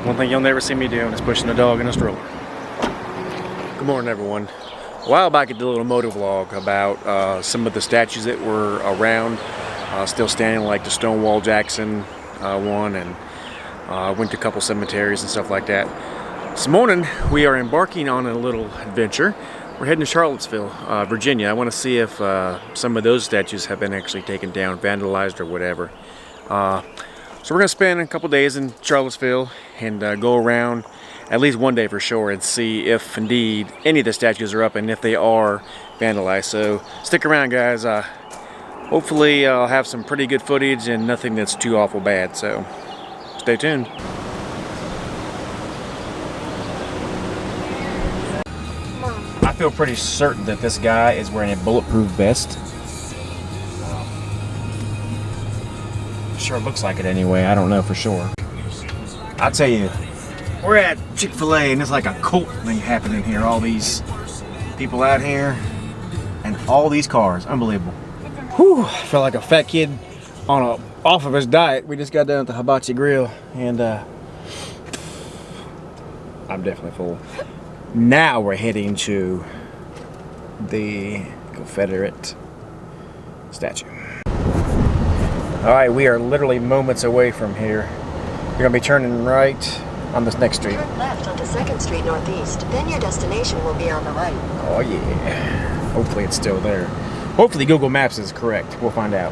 One thing you'll never see me doing is pushing a dog in a stroller. Good morning, everyone. A while back I did a little moto vlog about some of the statues that were around, still standing, like the Stonewall Jackson one, and went to a couple cemeteries and stuff like that. This morning we are embarking on a little adventure. We're heading to Charlottesville, Virginia. I want to see if some of those statues have been actually taken down, vandalized, or whatever. So we're going to spend a couple days in Charlottesville and go around at least one day for sure and see if indeed any of the statues are up and if they are vandalized. So stick around, guys. Hopefully I'll have some pretty good footage and nothing that's too awful bad. So stay tuned. I feel pretty certain that this guy is wearing a bulletproof vest. Sure looks like it anyway. I don't know for sure. I'll tell you, we're at Chick-fil-A and it's like a cult thing happening here. All these people out here and all these cars. Unbelievable. Whew, I felt like a fat kid off of his diet. We just got done at the Hibachi Grill and I'm definitely full. Now we're heading to the Confederate statue. Alright, we are literally moments away from here. We're going to be turning right on this next street. Turn left onto 2nd Street Northeast, then your destination will be on the right. Oh yeah. Hopefully it's still there. Hopefully Google Maps is correct. We'll find out.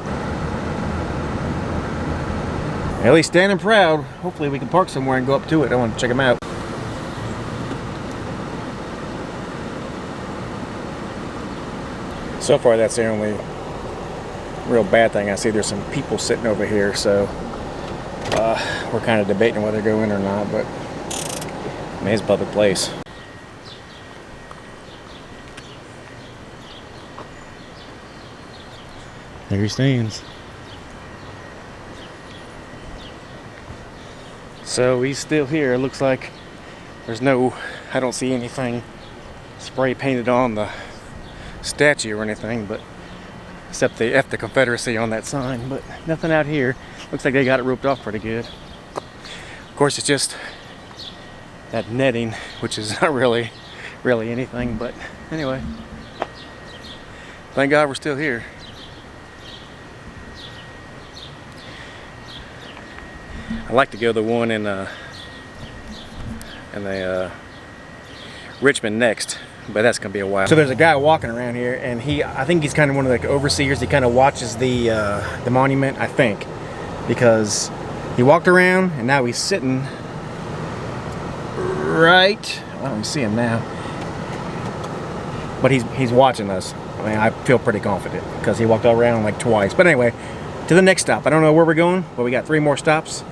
At least standing proud. Hopefully we can park somewhere and go up to it. I want to check them out. So far that's the only real bad thing I see. There's some people sitting over here, so we're kind of debating whether to go in or not, but I mean, it's a public place. There he stands. So he's still here. It looks like there's I don't see anything spray painted on the statue or anything, but except the F the Confederacy on that sign, but nothing out here. Looks like they got it roped off pretty good. Of course, it's just that netting, which is not really anything, but anyway. Thank God we're still here. I like to go the one in the Richmond next, but that's gonna be a while. So there's a guy walking around here, and I think he's kind of one of the overseers. He kind of watches the monument, I think, because he walked around and now he's sitting right. I don't see him now, but he's watching us. I mean, I feel pretty confident because he walked around like twice. But anyway, to the next stop. I don't know where we're going, but we got 3 more stops,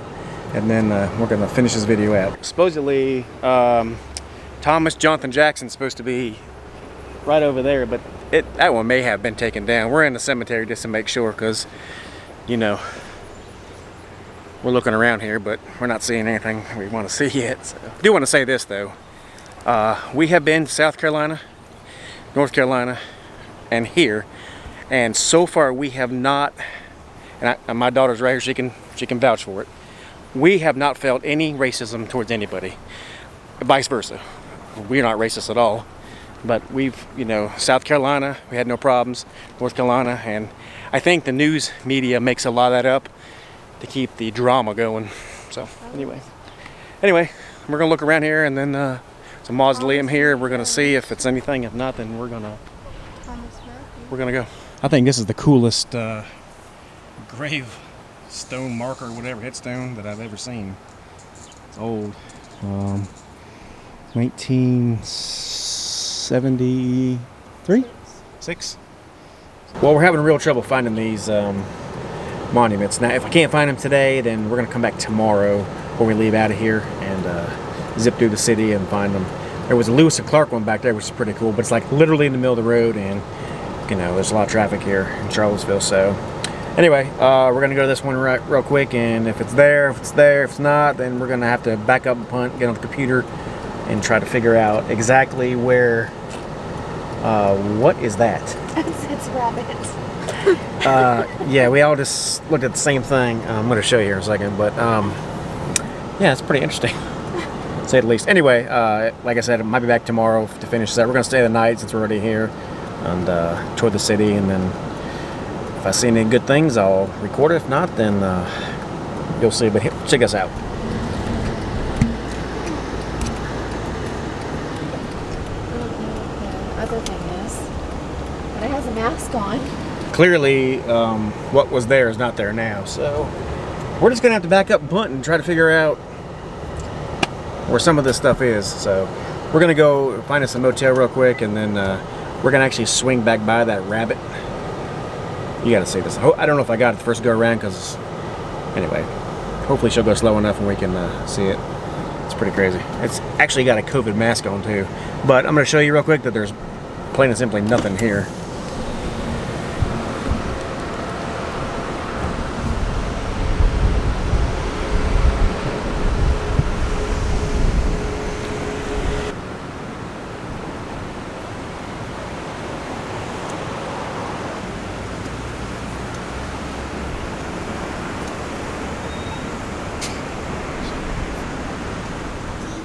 and then we're gonna finish this video out. Supposedly, Thomas Jonathan Jackson's supposed to be right over there, but that one may have been taken down. We're in the cemetery just to make sure, because, you know, we're looking around here, but we're not seeing anything we want to see yet. So. I do want to say this, though. We have been to South Carolina, North Carolina, and here, and so far we have not, and my daughter's right here, she can vouch for it. We have not felt any racism towards anybody, vice versa. We're not racist at all, but we've, you know, South Carolina, we had no problems, North Carolina, and I think the news media makes a lot of that up to keep the drama going. So anyway, we're gonna look around here, and then it's a mausoleum here. We're gonna see if it's anything. If not, then we're gonna go. I think this is the coolest grave stone marker, whatever, headstone that I've ever seen. It's old. 1973? 6? Well, we're having real trouble finding these monuments. Now, if I can't find them today, then we're going to come back tomorrow when we leave out of here and zip through the city and find them. There was a Lewis and Clark one back there, which is pretty cool, but it's like literally in the middle of the road, and, you know, there's a lot of traffic here in Charlottesville, so... Anyway, we're going to go to this one real quick, and if it's there, if it's not, then we're going to have to back up and punt, get on the computer, and try to figure out exactly where, what is that? It's rabbits. Yeah, we all just looked at the same thing. I'm going to show you here in a second, but yeah, it's pretty interesting. say the least. Anyway, like I said, I might be back tomorrow to finish that. We're gonna stay the night since we're already here and tour the city, and then if I see any good things, I'll record it. If not, then you'll see. But check us out. Other thing is, but it has a mask on. Clearly, what was there is not there now, so we're just gonna have to back up and punt and try to figure out where some of this stuff is. So we're gonna go find us a motel real quick, and then we're gonna actually swing back by that rabbit. You gotta see this. I don't know if I got it the first go around, because anyway, hopefully she'll go slow enough and we can see it. It's pretty crazy. It's actually got a COVID mask on too, but I'm gonna show you real quick that there's plain and simply nothing here.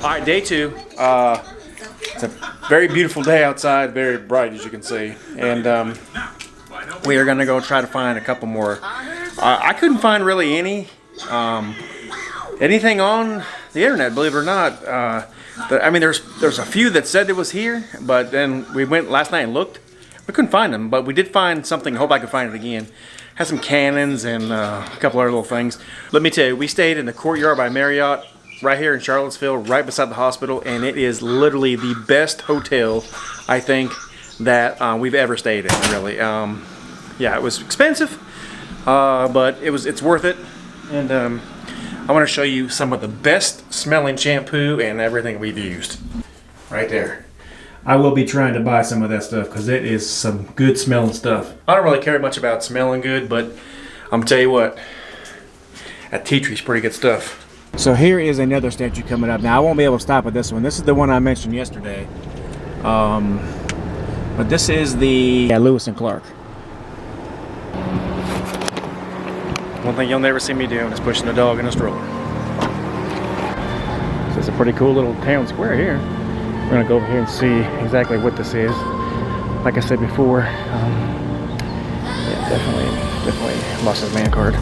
All right, day 2. It's a very beautiful day outside, very bright as you can see, and we are gonna go try to find a couple more. I couldn't find really anything on the internet, believe it or not. I mean, there's a few that said it was here, but then we went last night and looked. We couldn't find them, but we did find something. Hope I can find it again. Has some cannons and a couple other little things. Let me tell you, we stayed in the Courtyard by Marriott, right here in Charlottesville, right beside the hospital, and it is literally the best hotel I think that we've ever stayed in. Really, yeah, it was expensive, but it's worth it. And I want to show you some of the best smelling shampoo and everything we've used. Right there. I will be trying to buy some of that stuff because it is some good smelling stuff. I don't really care much about smelling good, but I'm gonna tell you what, that tea tree's pretty good stuff. So here is another statue coming up. Now I won't be able to stop at this one. This is the one I mentioned yesterday. But this is the Lewis and Clark. One thing you'll never see me doing is pushing the dog in a stroller. So it's a pretty cool little town square here. We're gonna go over here and see exactly what this is. Like I said before, yeah, definitely lost his man card.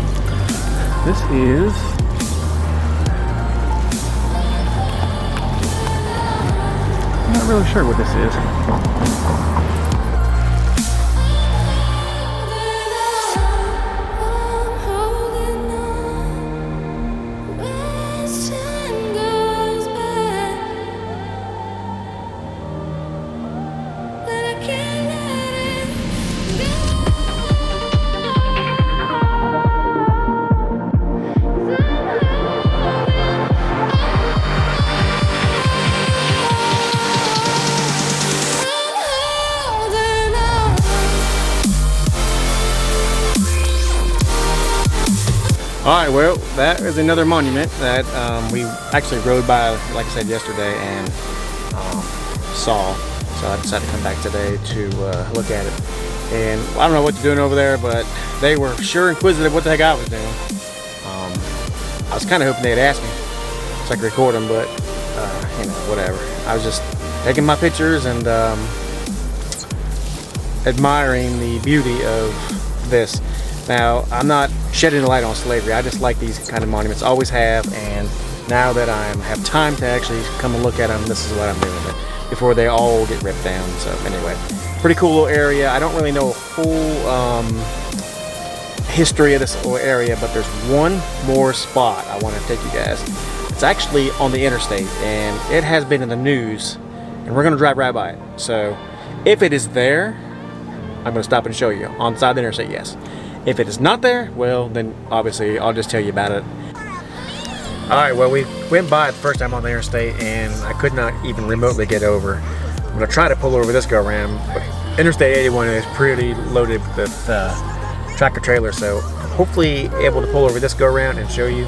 This is not really sure what this is. Alright, well, that is another monument that we actually rode by, like I said yesterday, and saw. So I decided to come back today to look at it. And I don't know what they're doing over there, but they were sure inquisitive what the heck I was doing. I was kind of hoping they'd ask me so I could record them, but you know, whatever. I was just taking my pictures and admiring the beauty of this. Now, I'm not shedding a light on slavery. I just like these kind of monuments, always have, and now that I have time to actually come and look at them, this is what I'm doing with it, before they all get ripped down. So anyway, pretty cool little area. I don't really know a full history of this little area, but there's one more spot I want to take you guys. It's actually on the interstate, and it has been in the news, and we're going to drive right by it. So if it is there, I'm going to stop and show you. On the side of the interstate, yes. If it is not there, well, then obviously I'll just tell you about it. Alright, well, we went by it the first time on the interstate, and I could not even remotely get over. I'm going to try to pull over this go around, but Interstate 81 is pretty loaded with tractor trailers, so hopefully able to pull over this go around and show you.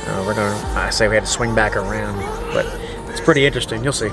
I say we had to swing back around, but it's pretty interesting. You'll see.